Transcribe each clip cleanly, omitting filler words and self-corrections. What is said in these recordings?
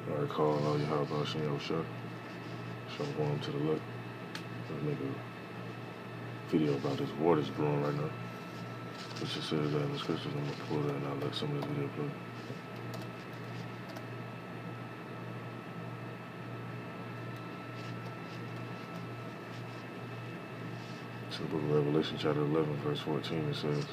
I recall all your how about Shin Shah. So I'm going to the left. Let's make a video about this war that's brewing right now. It just says that in the scriptures. I'm gonna pull that and I'll let some of this video play. It's in the book of Revelation, chapter 11, verse 14. It says,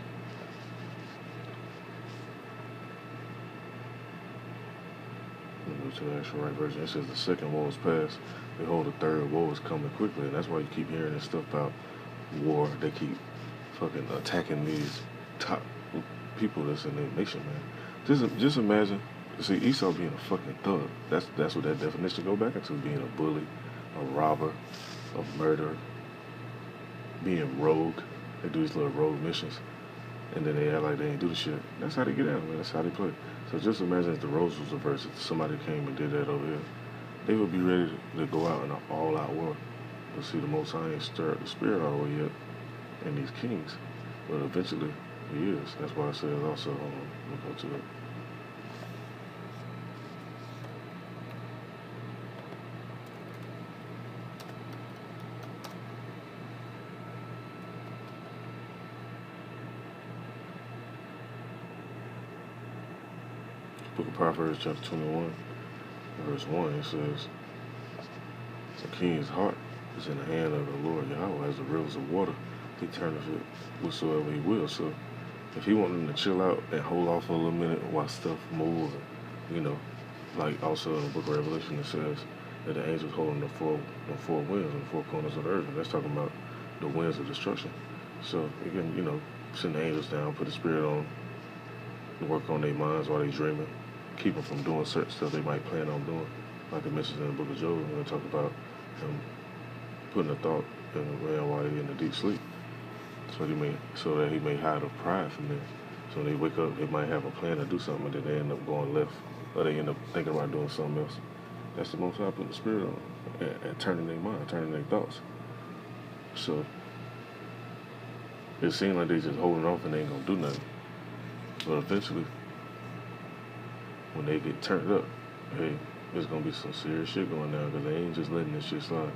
to the actual right version. It says the second woe is past. Behold, the third woe is coming quickly. And that's why you keep hearing this stuff about war. They keep fucking attacking these top people that's in their nation, man. Just imagine, see, Esau being a fucking thug. That's what that definition go back into, being a bully, a robber, a murderer, being rogue. They do these little rogue missions. And then they act like they ain't do the shit. That's how they get out, man. That's how they play. So just imagine if the roles was reversed. If somebody came and did that over here, they would be ready to go out in an all-out war. But see, the Most High ain't stirred the spirit all the way yet in these kings. But eventually, he is. That's why I said also, look up to it. Book of Proverbs, chapter 21, verse 1, it says, the king's heart is in the hand of the Lord Yahweh as the rivers of water. He turneth it whatsoever he will. So if he wanted them to chill out and hold off for a little minute while stuff moves, like also in the book of Revelation it says that the angels holding the four winds and the four corners of the earth. And that's talking about the winds of destruction. So you can, send the angels down, put the spirit on, work on their minds while they're dreaming, keep them from doing certain stuff they might plan on doing. Like it mentions in the book of Job, when they talk about him putting a thought in the man while he's in a deep sleep. So that he may hide a pride from them. So when they wake up, they might have a plan to do something, and then they end up going left, or they end up thinking about doing something else. That's the Most High putting the spirit on and turning their mind, turning their thoughts. So it seems like they just holding off and they ain't gonna do nothing. But eventually, when they get turned up, hey, there's gonna be some serious shit going down because they ain't just letting this shit slide.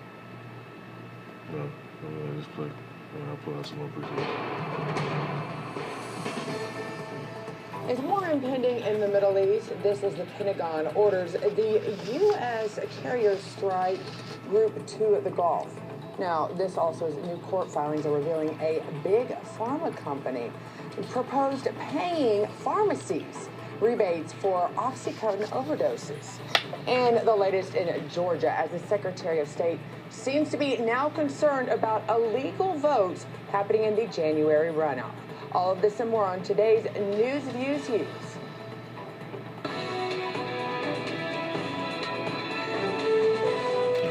No, I'm gonna let this play. I'll pull out some more pictures. As war impending in the Middle East, this is the Pentagon orders the U.S. carrier strike Group 2 at the Gulf. Now, this also is new court filings are revealing a big pharma company proposed paying pharmacies rebates for Oxycontin overdoses. And the latest in Georgia, as the Secretary of State seems to be now concerned about illegal votes happening in the January runoff. All of this and more on today's News Views Hughes.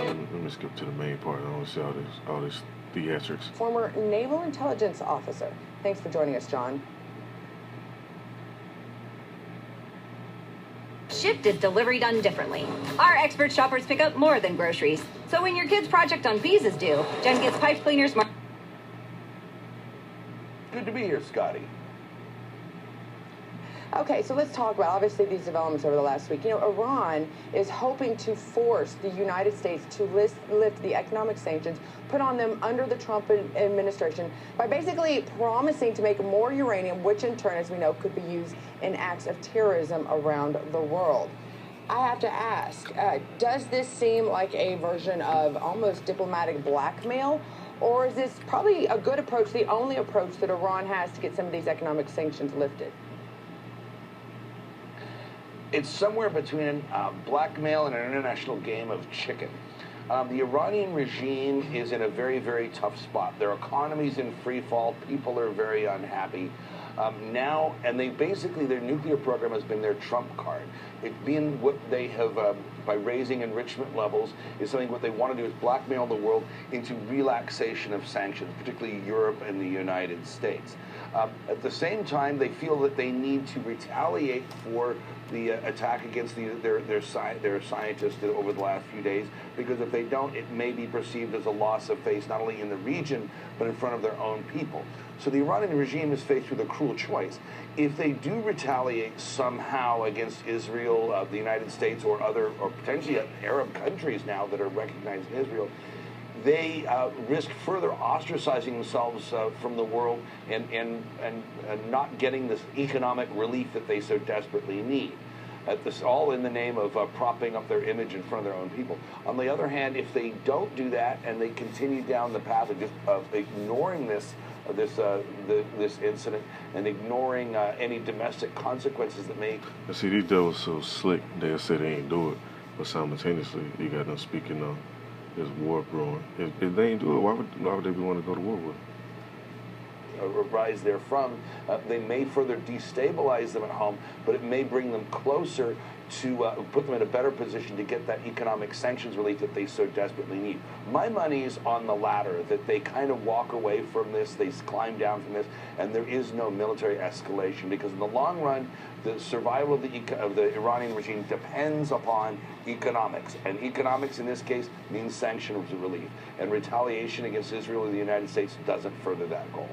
Let me skip to the main part. I want to see all this theatrics. Former Naval Intelligence Officer. Thanks for joining us, John. Shifted delivery done differently. Our expert shoppers pick up more than groceries. So when your kid's project on fees is due, Jen gets pipe cleaners. Good to be here, Scotty. Okay, so let's talk about, obviously, these developments over the last week. Iran is hoping to force the United States to lift the economic sanctions put on them under the Trump administration by basically promising to make more uranium, which in turn, as we know, could be used in acts of terrorism around the world. I have to ask, does this seem like a version of almost diplomatic blackmail? Or is this probably a good approach, the only approach that Iran has to get some of these economic sanctions lifted? It's somewhere between blackmail and an international game of chicken. The Iranian regime is in a very, very tough spot. Their economy's in free fall. People are very unhappy. Now, and their nuclear program has been their trump card. It's been what they have, by raising enrichment levels, is something what they want to do is blackmail the world into relaxation of sanctions, particularly Europe and the United States. At the same time, they feel that they need to retaliate for the attack against their scientists over the last few days, because if they don't, it may be perceived as a loss of face not only in the region but in front of their own people. So the Iranian regime is faced with a cruel choice. If they do retaliate somehow against Israel, the United States, or potentially Arab countries now that are recognizing Israel, they risk further ostracizing themselves from the world and not getting this economic relief that they so desperately need. This all in the name of propping up their image in front of their own people. On the other hand, if they don't do that and they continue down the path of ignoring this incident and ignoring any domestic consequences that may. And see, these devils so slick, they'll say they ain't do it, but simultaneously, you got them speaking on there's war brewing. If they ain't do it, why would they want to go to war with them? Rise therefrom, they may further destabilize them at home, but it may bring them closer to put them in a better position to get that economic sanctions relief that they so desperately need. My money's on the latter, that they kind of walk away from this, they climb down from this, and there is no military escalation, because in the long run, the survival of the Iranian regime depends upon economics, and economics in this case means sanctions relief, and retaliation against Israel and the United States doesn't further that goal.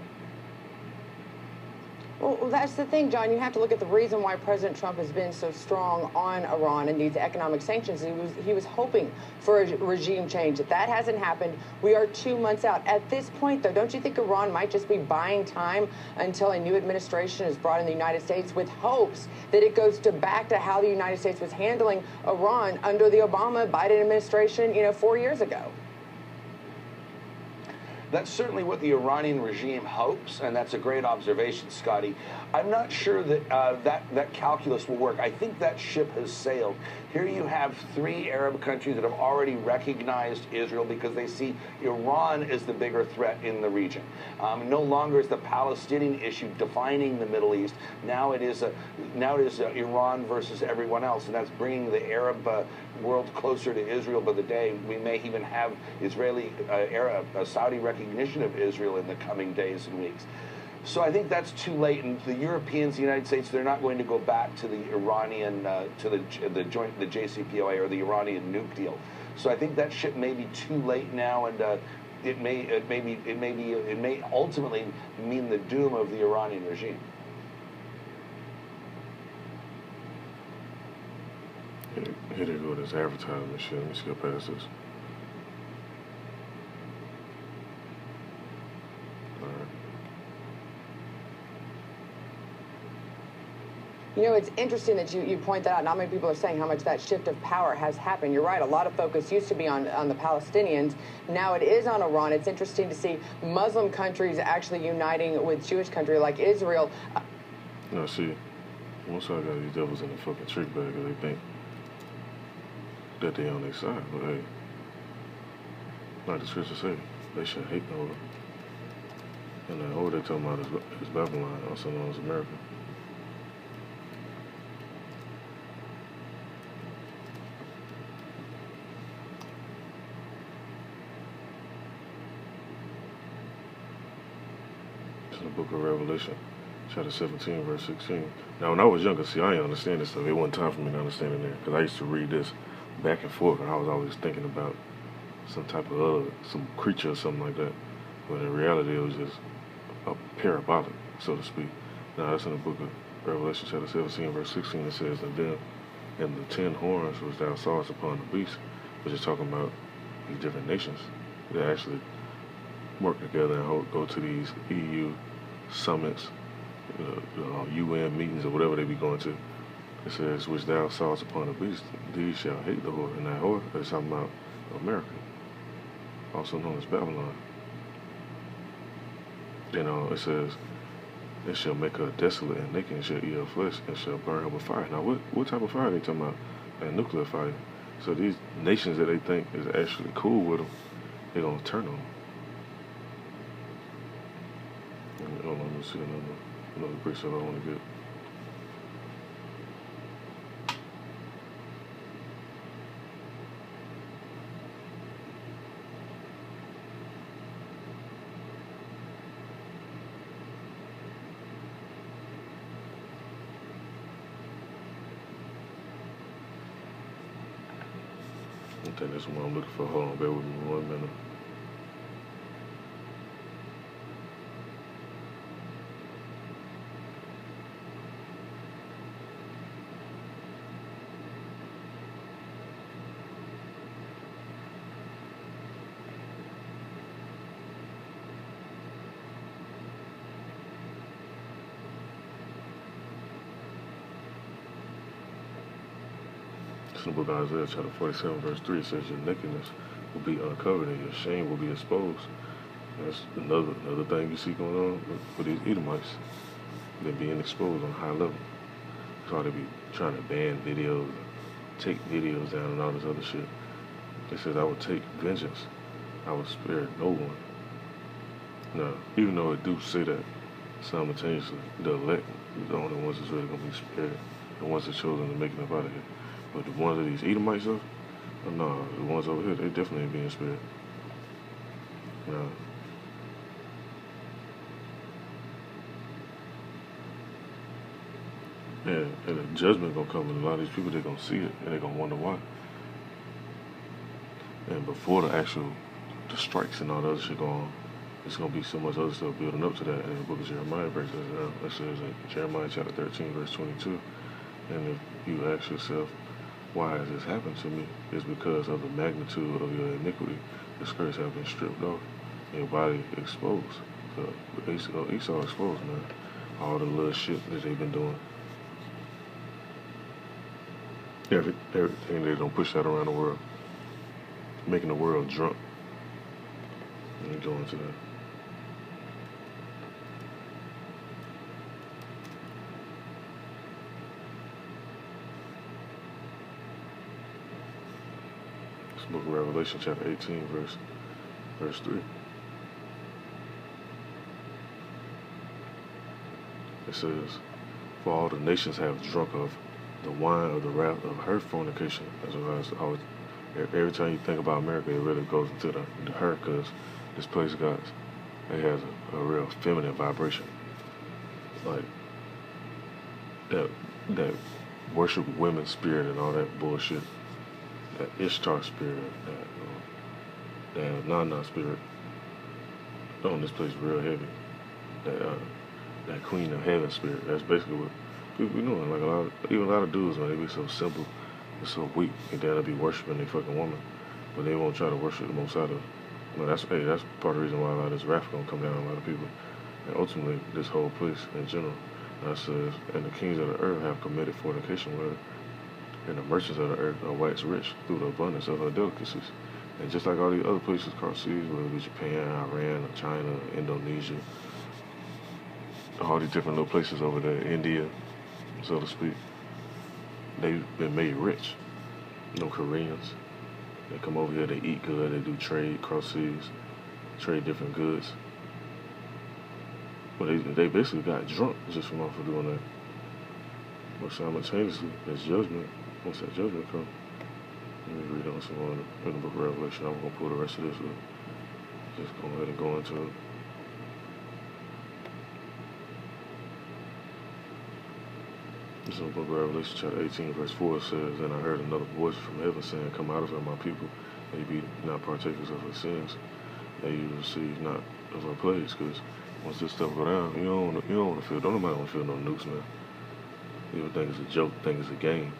Well, that's the thing, John. You have to look at the reason why President Trump has been so strong on Iran and these economic sanctions. He was hoping for a regime change. If that hasn't happened, we are 2 months out. At this point, though, don't you think Iran might just be buying time until a new administration is brought in the United States with hopes that it goes back to how the United States was handling Iran under the Obama-Biden administration, 4 years ago? That's certainly what the Iranian regime hopes, and that's a great observation, Scotty. I'm not sure that that calculus will work. I think that ship has sailed. Here you have 3 Arab countries that have already recognized Israel because they see Iran as the bigger threat in the region. No longer is the Palestinian issue defining the Middle East. Now it is Iran versus everyone else, and that's bringing the Arab world closer to Israel by the day. We may even have Israeli, Saudi recognition of Israel in the coming days and weeks. So I think that's too late, and the Europeans, the United States, they're not going to go back to the Iranian, to the JCPOA or the Iranian nuke deal. So I think that ship may be too late now, and it may ultimately mean the doom of the Iranian regime. Here they go with this advertisement shit. Let me skip past this. It's interesting that you point that out. Not many people are saying how much that shift of power has happened. You're right. A lot of focus used to be on the Palestinians. Now it is on Iran. It's interesting to see Muslim countries actually uniting with Jewish country like Israel. No, see, once I got these devils in the fucking trick bag, they think that they on their side. But hey, like the scripture say, they should hate the Lord. And the whole they talking about is Babylon, also known as America. The book of Revelation, chapter 17, verse 16. Now, when I was younger, see, I didn't understand this stuff. It wasn't time for me to understand it there, because I used to read this back and forth, and I was always thinking about some type of some creature or something like that. But in reality, it was just a parabolic, so to speak. Now, that's in the book of Revelation, chapter 17, verse 16. It says, and the 10 horns which thou sawest upon the beast, which is talking about these different nations that actually work together and go to these EU summits, UN meetings, or whatever they be going to. It says, which thou sawest upon the beast, these shall hate the whore. And that whore is talking about America, also known as Babylon. It says, it shall make her desolate and naked, and shall eat her flesh, and shall burn her with fire. Now, what type of fire are they talking about? A nuclear fire. So these nations that they think is actually cool with them, they're going to turn on them. Hold on, let me see another precept I want to get. I think that's what I'm looking for. Hold on, bear with me 1 minute. It's in the book of Isaiah, chapter 47, verse 3. It says, your nakedness will be uncovered and your shame will be exposed. That's another thing you see going on with these Edomites. They're being exposed on a high level. That's why they be trying to ban videos, take videos down and all this other shit. It says, I will take vengeance. I will spare no one. Now, even though it do say that simultaneously, the elect is the only ones that's really going to be spared. The ones that chosen to make it up out of here. But the ones of these Edomites, though, no, the ones over here, they definitely ain't being spared. No. Yeah, and the judgment gonna come, and a lot of these people, they're gonna see it, and they're gonna wonder why. And before the strikes and all the other shit go on, it's gonna be so much other stuff building up to that. And the book of Jeremiah breaks it down. It says in Jeremiah chapter 13, verse 22, and if you ask yourself, why has this happened to me? It's because of the magnitude of your iniquity. The skirts have been stripped off, and your body exposed. So Esau exposed, man. All the little shit that they've been doing. Everything they don't push that around the world. Making the world drunk. Let me go into that. This book of Revelation, chapter 18, verse 3. It says, for all the nations have drunk of the wine of the wrath of her fornication. As always, every time you think about America, it really goes into the her, because this place it has a real feminine vibration, like that worship women spirit and all that bullshit, that Ishtar spirit, that Nana spirit on this place real heavy, that Queen of Heaven spirit. That's basically what people be doing. Like a lot of dudes, man, they be so simple, they're so weak, and they'll be worshiping their fucking woman, but they won't try to worship the Most High. Well, that's part of the reason why a lot of this wrath gonna come down on a lot of people, and ultimately this whole place in general. And it says, and the kings of the earth have committed fornication with her, and the merchants of the earth are waxed rich through the abundance of her delicacies. And just like all these other places across seas, whether it be Japan, Iran, or China, Indonesia, all these different little places over there, India, so to speak, they've been made rich. Koreans, they come over here, they eat good, they do trade, cross seas, trade different goods. But they basically got drunk just from off of doing that. But simultaneously, there's judgment. Once that judgment comes, let me read on some more in the book of Revelation. I'm going to pull the rest of this up. Just go ahead and go into it. This is the book of Revelation, chapter 18, verse 4. It says, and I heard another voice from heaven saying, come out of her, my people, and ye be not partakers of her sins, and you receive not of her plagues, because once this stuff go down, you don't want to feel, don't nobody want to feel no nukes, man. You think it's a joke, think it's a game.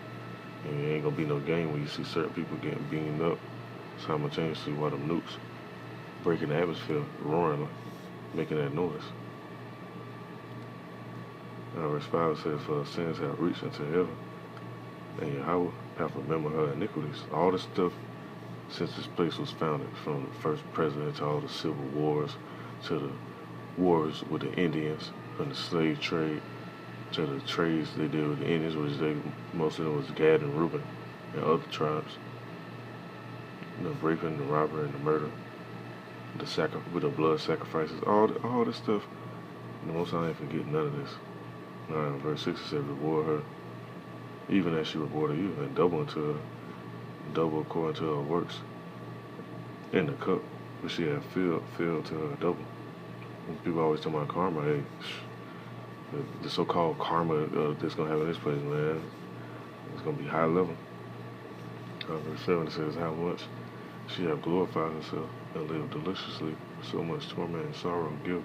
And it ain't going to be no game when you see certain people getting beamed up simultaneously while them nukes breaking the atmosphere, roaring, making that noise. Now, verse 5 says, for her sins have reached into heaven, and Yahweh hath remembered her iniquities. All this stuff since this place was founded, from the first president to all the civil wars, to the wars with the Indians, from the slave trade, to the trades they did with the Indians, which most of them was Gad and Reuben and other tribes. The raping, the robbery, and the murder, with the blood sacrifices, all this stuff. The Most High ain't forget none of this. Verse 6 it said, reward her, even as she rewarded you, and double according to her works. In the cup which she had filled to her double. And people always talk about karma. Hey, the so-called karma that's gonna happen in this place, man, it's gonna be high level. Verse 7 says, how much she hath glorified herself and lived deliciously, so much torment and sorrow give